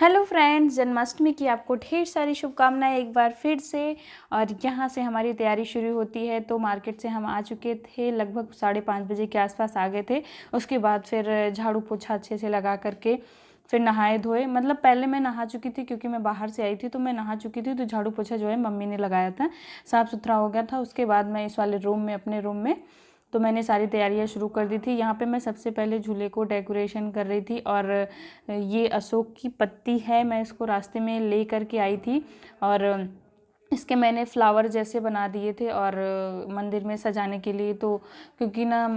Hello friends, Janmashtami की आपको ढेर सारी शुभकामनाएं एक बार फिर से। और यहाँ से हमारी तैयारी शुरू होती है। तो मार्केट से हम आ चुके थे, लगभग 5:30 बजे के आसपास आ गए थे। उसके बाद फिर झाड़ू पोछा अच्छे से लगा करके फिर नहाए धोए। मतलब पहले मैं नहा चुकी थी क्योंकि मैं बाहर से आई थी, तो मैं नहा चुकी थी। तो झाड़ू पोछा जो है मम्मी ने लगाया था, साफ़ सुथरा हो गया था। उसके बाद मैं इस वाले रूम में, अपने रूम में, तो मैंने सारी तैयारियां शुरू कर दी थी। यहाँ पे मैं सबसे पहले झूले को डेकोरेशन कर रही थी। और ये अशोक की पत्ती है, मैं इसको रास्ते में ले करके आई थी और इसके मैंने फ्लावर जैसे बना दिए थे और मंदिर में सजाने के लिए। तो क्योंकि ना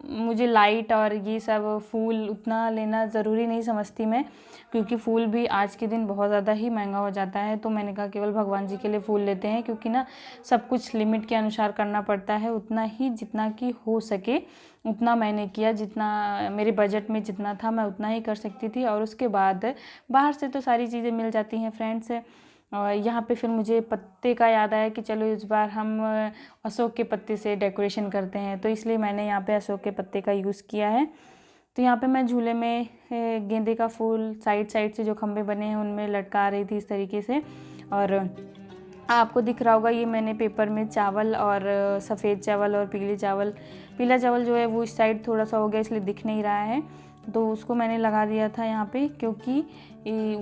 मुझे लाइट और ये सब फूल उतना लेना ज़रूरी नहीं समझती मैं, क्योंकि फूल भी आज के दिन बहुत ज़्यादा ही महंगा हो जाता है। तो मैंने कहा केवल भगवान जी के लिए फूल लेते हैं, क्योंकि ना सब कुछ लिमिट के अनुसार करना पड़ता है। उतना ही जितना कि हो सके उतना मैंने किया, जितना मेरे बजट में जितना था मैं उतना ही कर सकती थी। और उसके बाद बाहर से तो सारी चीज़ें मिल जाती हैं फ्रेंड्स। और यहाँ पे फिर मुझे पत्ते का याद आया कि चलो इस बार हम अशोक के पत्ते से डेकोरेशन करते हैं, तो इसलिए मैंने यहाँ पे अशोक के पत्ते का यूज़ किया है। तो यहाँ पे मैं झूले में गेंदे का फूल साइड साइड से जो खम्भे बने हैं उनमें लटका रही थी इस तरीके से। और आपको दिख रहा होगा, ये मैंने पेपर में चावल और सफ़ेद चावल और पीला चावल जो है वो इस साइड थोड़ा सा हो गया, इसलिए दिख नहीं रहा है। तो उसको मैंने लगा दिया था यहाँ पे, क्योंकि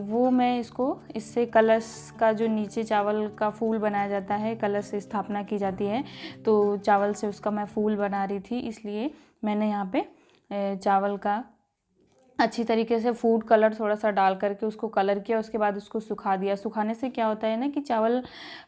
वो मैं इसको, इससे कलश का जो नीचे चावल का फूल बनाया जाता है, कलश से स्थापना की जाती है, तो चावल से उसका मैं फूल बना रही थी। इसलिए मैंने यहाँ पे चावल का अच्छी तरीके से फूड कलर थोड़ा सा डाल करके उसको कलर किया। उसके बाद उसको सुखा दिया। सुखाने से क्या होता है ना कि चावल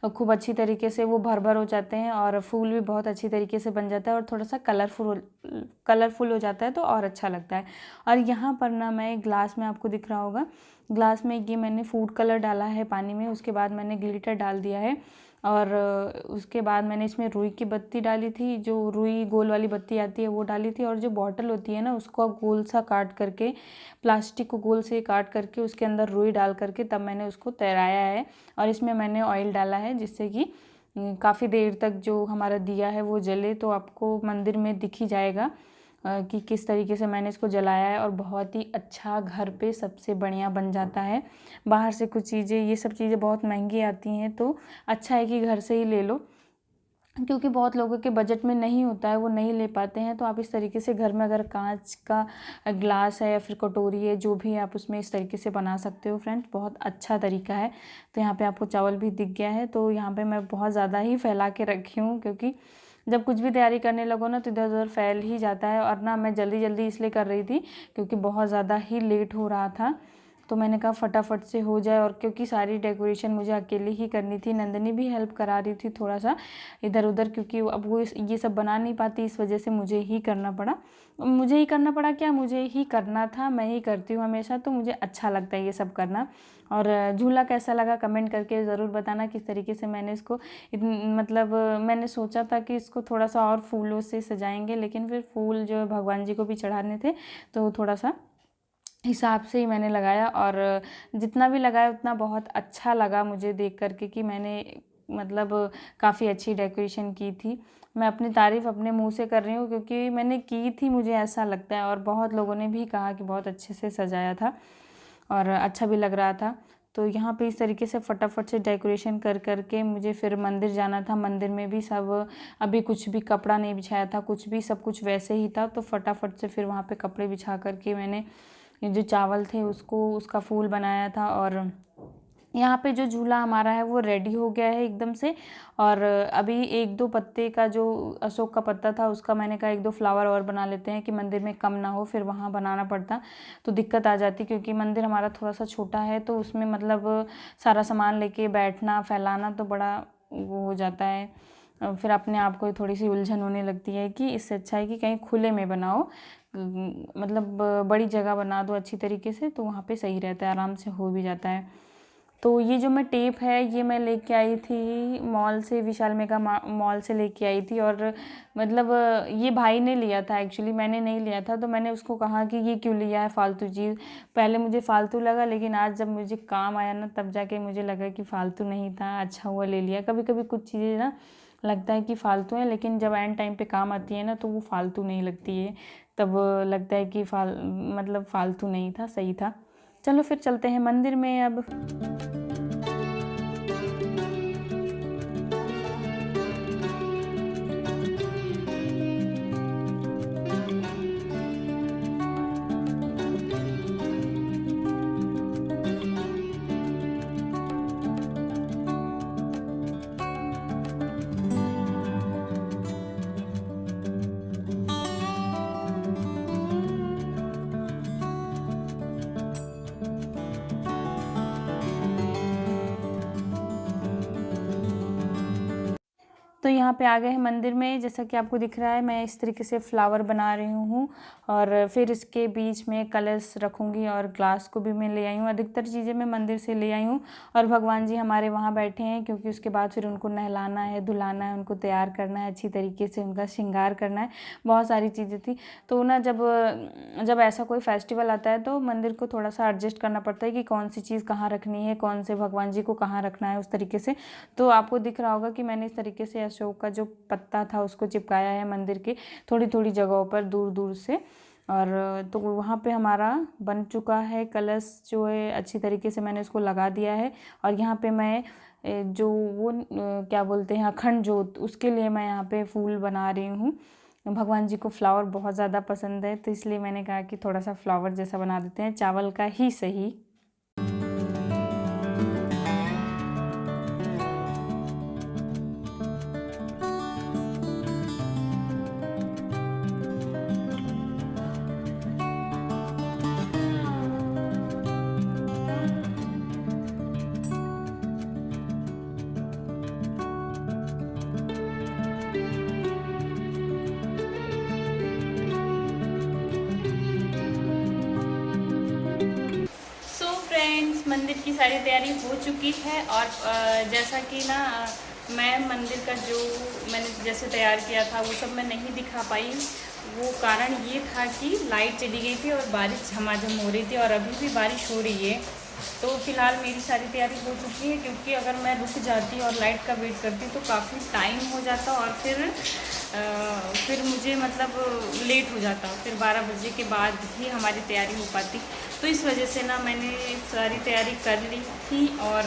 खूब अच्छी तरीके से वो भर भर हो जाते हैं और फूल भी बहुत अच्छी तरीके से बन जाता है और थोड़ा सा कलरफुल हो जाता है, तो और अच्छा लगता है। और यहाँ पर ना मैं ग्लास में, आपको दिख रहा होगा, ग्लास में ये मैंने फूड कलर डाला है पानी में। उसके बाद मैंने ग्लिटर डाल दिया है और उसके बाद मैंने इसमें रुई की बत्ती डाली थी, जो रुई गोल वाली बत्ती आती है वो डाली थी। और जो बॉटल होती है ना, उसको गोल सा काट करके, प्लास्टिक को गोल से काट करके उसके अंदर रुई डाल करके तब मैंने उसको तैराया है। और इसमें मैंने ऑयल डाला है, जिससे कि काफ़ी देर तक जो हमारा दिया है वो जले। तो आपको मंदिर में दिख ही जाएगा कि किस तरीके से मैंने इसको जलाया है। और बहुत ही अच्छा घर पे सबसे बढ़िया बन जाता है। बाहर से कुछ चीज़ें, ये सब चीज़ें बहुत महंगी आती हैं, तो अच्छा है कि घर से ही ले लो, क्योंकि बहुत लोगों के बजट में नहीं होता है, वो नहीं ले पाते हैं। तो आप इस तरीके से घर में अगर कांच का ग्लास है या फिर कटोरी है, जो भी आप उसमें इस तरीके से बना सकते हो फ्रेंड्स, बहुत अच्छा तरीका है। तो यहाँ पे आपको चावल भी दिख गया है। तो यहाँ पे मैं बहुत ज़्यादा ही फैला के रखी हूँ, क्योंकि जब कुछ भी तैयारी करने लगो ना तो इधर उधर फैल ही जाता है। और ना मैं जल्दी जल्दी इसलिए कर रही थी क्योंकि बहुत ज़्यादा ही लेट हो रहा था। तो मैंने कहा फटाफट से हो जाए। और क्योंकि सारी डेकोरेशन मुझे अकेले ही करनी थी, नंदनी भी हेल्प करा रही थी थोड़ा सा इधर उधर, क्योंकि अब वो ये सब बना नहीं पाती, इस वजह से मुझे ही करना पड़ा। क्या, मुझे ही करना था, मैं ही करती हूँ हमेशा, तो मुझे अच्छा लगता है ये सब करना। और झूला कैसा लगा कमेंट करके ज़रूर बताना, किस तरीके से मैंने इसको मतलब मैंने सोचा था कि इसको थोड़ा सा और फूलों से सजाएंगे, लेकिन फिर फूल जो भगवान जी को भी चढ़ाने थे, तो थोड़ा सा हिसाब से ही मैंने लगाया। और जितना भी लगाया उतना बहुत अच्छा लगा मुझे देख करके कि मैंने मतलब काफ़ी अच्छी डेकोरेशन की थी। मैं अपनी तारीफ़ अपने मुंह से कर रही हूँ, क्योंकि मैंने की थी, मुझे ऐसा लगता है। और बहुत लोगों ने भी कहा कि बहुत अच्छे से सजाया था और अच्छा भी लग रहा था। तो यहाँ पे इस तरीके से फटाफट से डेकोरेशन कर करके मुझे फिर मंदिर जाना था। मंदिर में भी सब, अभी कुछ भी कपड़ा नहीं बिछाया था, कुछ भी, सब कुछ वैसे ही था। तो फटाफट से फिर वहाँ पे कपड़े बिछा करके मैंने ये जो चावल थे उसका फूल बनाया था। और यहाँ पे जो झूला हमारा है वो रेडी हो गया है एकदम से। और अभी एक दो पत्ते का, जो अशोक का पत्ता था उसका, मैंने कहा एक दो फ्लावर और बना लेते हैं कि मंदिर में कम ना हो, फिर वहाँ बनाना पड़ता तो दिक्कत आ जाती, क्योंकि मंदिर हमारा थोड़ा सा छोटा है। तो उसमें मतलब सारा सामान लेके बैठना फैलाना तो बड़ा वो हो जाता है, फिर अपने आप को थोड़ी सी उलझन होने लगती है। कि इससे अच्छा है कि कहीं खुले में बनाओ, मतलब बड़ी जगह बना दो अच्छी तरीके से, तो वहाँ पे सही रहता है, आराम से हो भी जाता है। तो ये जो मैं टेप है, ये मैं लेके आई थी मॉल से, विशाल मेगा मॉल से लेके आई थी। और मतलब ये भाई ने लिया था, एक्चुअली मैंने नहीं लिया था। तो मैंने उसको कहा कि ये क्यों लिया है फालतू चीज़। पहले मुझे फालतू लगा, लेकिन आज जब मुझे काम आया ना, तब जाके मुझे लगा कि फालतू नहीं था, अच्छा हुआ ले लिया। कभी कभी कुछ चीज़ें ना लगता है कि फालतू है, लेकिन जब एंड टाइम पे काम आती है ना, तो वो फालतू नहीं लगती है। तब लगता है कि मतलब फालतू नहीं था, सही था। चलो फिर चलते हैं मंदिर में अब। तो यहाँ पे आ गए हैं मंदिर में। जैसा कि आपको दिख रहा है, मैं इस तरीके से फ्लावर बना रही हूँ और फिर इसके बीच में कलश रखूँगी और ग्लास को भी मैं ले आई हूँ। अधिकतर चीज़ें मैं मंदिर से ले आई हूँ और भगवान जी हमारे वहाँ बैठे हैं, क्योंकि उसके बाद फिर उनको नहलाना है, धुलाना है, उनको तैयार करना है, अच्छी तरीके से उनका श्रृंगार करना है, बहुत सारी चीज़ें थी। तो ना जब ऐसा कोई फेस्टिवल आता है तो मंदिर को थोड़ा सा एडजस्ट करना पड़ता है कि कौन सी चीज़ कहाँ रखनी है, कौन से भगवान जी को कहाँ रखना है, उस तरीके से। तो आपको दिख रहा होगा कि मैंने इस तरीके से अशोक का जो पत्ता था उसको चिपकाया है मंदिर के थोड़ी थोड़ी जगहों पर, दूर दूर से। और तो वहाँ पे हमारा बन चुका है कलश जो है, अच्छी तरीके से मैंने उसको लगा दिया है। और यहाँ पे मैं जो वो क्या बोलते हैं, अखंड जोत, उसके लिए मैं यहाँ पे फूल बना रही हूँ। भगवान जी को फ्लावर बहुत ज़्यादा पसंद है, तो इसलिए मैंने कहा कि थोड़ा सा फ्लावर जैसा बना देते हैं, चावल का ही सही। फ्रेंड्स, मंदिर की सारी तैयारी हो चुकी है और जैसा कि ना मैं मंदिर का जो मैंने जैसे तैयार किया था वो सब मैं नहीं दिखा पाई। वो कारण ये था कि लाइट चली गई थी और बारिश झमाझम हो रही थी और अभी भी बारिश हो रही है। तो फ़िलहाल मेरी सारी तैयारी हो चुकी है, क्योंकि अगर मैं रुक जाती और लाइट का वेट करती तो काफ़ी टाइम हो जाता और फिर मुझे मतलब लेट हो जाता, फिर 12 बजे के बाद ही हमारी तैयारी हो पाती। तो इस वजह से ना मैंने सारी तैयारी कर ली थी और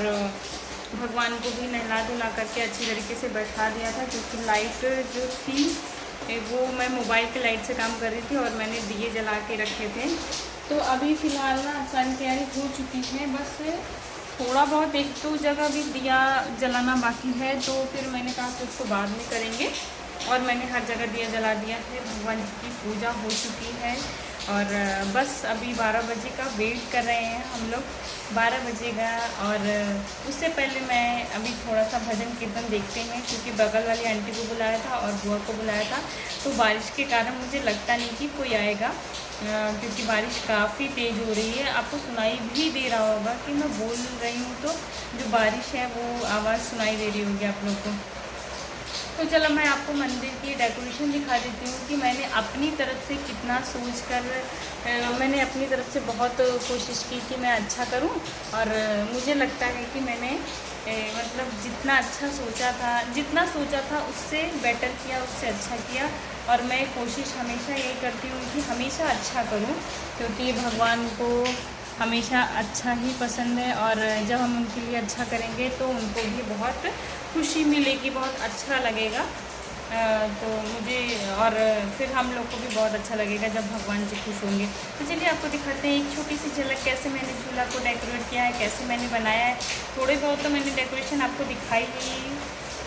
भगवान को भी नहला धुला करके अच्छी तरीके से बैठा दिया था, क्योंकि लाइट जो थी वो मैं मोबाइल के लाइट से काम कर रही थी और मैंने दिए जला के रखे थे। तो अभी फ़िलहाल ना सारी तैयारी हो चुकी है, बस थोड़ा बहुत एक दो जगह भी दिया जलाना बाकी है, तो फिर मैंने कहा कि उसको बाद में करेंगे। और मैंने हर जगह दिया जला दिया है, भगवान जी की पूजा हो चुकी है और बस अभी 12 बजे का वेट कर रहे हैं हम लोग। 12 बजेगा और उससे पहले मैं अभी थोड़ा सा भजन कीर्तन देखते हैं, क्योंकि बगल वाली आंटी को बुलाया था और बुआ को बुलाया था। तो बारिश के कारण मुझे लगता नहीं कि कोई आएगा, क्योंकि बारिश काफ़ी तेज़ हो रही है। आपको सुनाई भी दे रहा होगा कि मैं बोल रही हूँ, तो जो बारिश है वो आवाज़ सुनाई दे रही होगी आप लोग को। तो चलो मैं आपको मंदिर की डेकोरेशन दिखा देती हूँ कि मैंने अपनी तरफ से कितना सोच कर मैंने अपनी तरफ से बहुत कोशिश की कि मैं अच्छा करूँ। और मुझे लगता है कि मैंने मतलब जितना सोचा था उससे बेटर किया, उससे अच्छा किया। और मैं कोशिश हमेशा यही करती हूँ कि हमेशा अच्छा करूँ, क्योंकि भगवान को हमेशा अच्छा ही पसंद है और जब हम उनके लिए अच्छा करेंगे तो उनको भी बहुत खुशी मिलेगी, बहुत अच्छा लगेगा। तो मुझे और फिर हम लोग को भी बहुत अच्छा लगेगा जब भगवान जी खुश होंगे। तो चलिए आपको दिखाते हैं एक छोटी सी झलक कैसे मैंने झूला को डेकोरेट किया है, कैसे मैंने बनाया है। थोड़े बहुत तो मैंने डेकोरेशन आपको दिखाई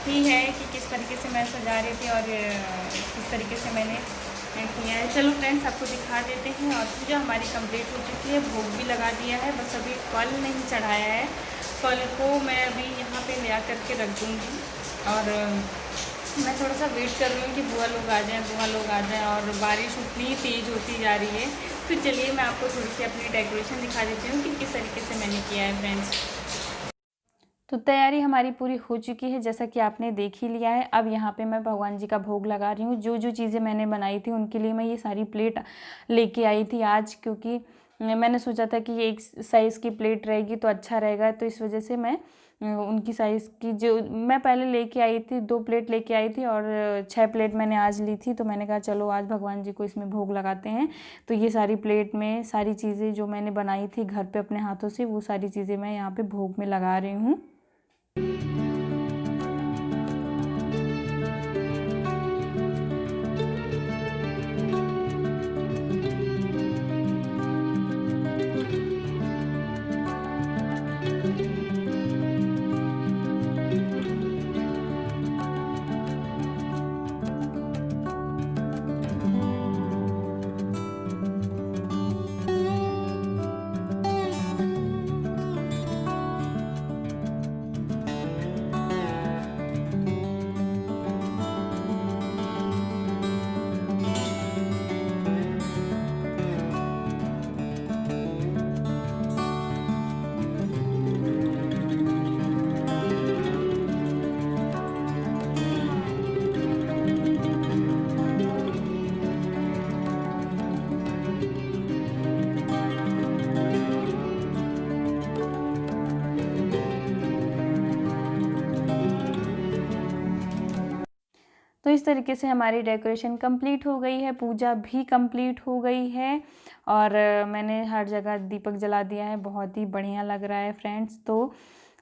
ही है कि किस तरीके से मैं सजा रही थी और किस तरीके से मैंने किया है। चलो फ्रेंड्स, आपको दिखा देते हैं। और पूजा हमारी कंप्लीट हो चुकी है, भोग भी लगा दिया है, बस अभी फल नहीं चढ़ाया है। फल को मैं अभी यहाँ पे ले आकर के रख दूँगी और मैं थोड़ा सा वेट कर रही हूँ कि बुआ लोग आ जाएँ और बारिश उतनी तेज़ होती जा रही है। तो चलिए मैं आपको थोड़ी सी अपनी डेकोरेशन दिखा देती हूँ कि किस तरीके से मैंने किया है फ्रेंड्स। तो तैयारी हमारी पूरी हो चुकी है, जैसा कि आपने देख ही लिया है। अब यहाँ पे मैं भगवान जी का भोग लगा रही हूँ। जो जो चीज़ें मैंने बनाई थी उनके लिए मैं ये सारी प्लेट लेके आई थी आज, क्योंकि मैंने सोचा था कि ये एक साइज़ की प्लेट रहेगी तो अच्छा रहेगा। तो इस वजह से मैं उनकी साइज़ की जो मैं पहले लेके आई थी, 2 प्लेट लेके आई थी और 6 प्लेट मैंने आज ली थी। तो मैंने कहा चलो आज भगवान जी को इसमें भोग लगाते हैं। तो ये सारी प्लेट में सारी चीज़ें जो मैंने बनाई थी घर पे अपने हाथों से, वो सारी चीज़ें मैं यहाँ पे भोग में लगा रही हूँ। तो इस तरीके से हमारी डेकोरेशन कंप्लीट हो गई है, पूजा भी कंप्लीट हो गई है और मैंने हर जगह दीपक जला दिया है। बहुत ही बढ़िया लग रहा है फ्रेंड्स। तो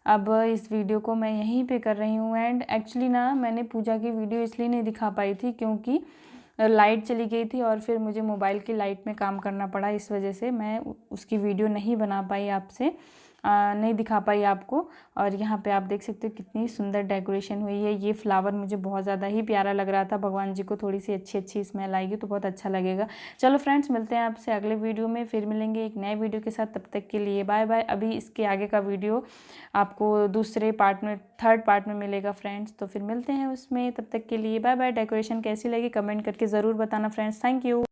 अब इस वीडियो को मैं यहीं पे कर रही हूँ एंड एक्चुअली ना मैंने पूजा की वीडियो इसलिए नहीं दिखा पाई थी क्योंकि लाइट चली गई थी और फिर मुझे मोबाइल की लाइट में काम करना पड़ा। इस वजह से मैं उसकी वीडियो नहीं बना पाई, आपसे नहीं दिखा पाई आपको। और यहाँ पे आप देख सकते हो कितनी सुंदर डेकोरेशन हुई है। ये फ्लावर मुझे बहुत ज़्यादा ही प्यारा लग रहा था। भगवान जी को थोड़ी सी अच्छी स्मेल आएगी तो बहुत अच्छा लगेगा। चलो फ्रेंड्स, मिलते हैं आपसे अगले वीडियो में, फिर मिलेंगे एक नए वीडियो के साथ। तब तक के लिए बाय बाय। अभी इसके आगे का वीडियो आपको दूसरे पार्ट में, थर्ड पार्ट में मिलेगा फ्रेंड्स। तो फिर मिलते हैं उसमें, तब तक के लिए बाय बाय। डेकोरेशन कैसी लगी कमेंट करके ज़रूर बताना फ्रेंड्स। Thank you.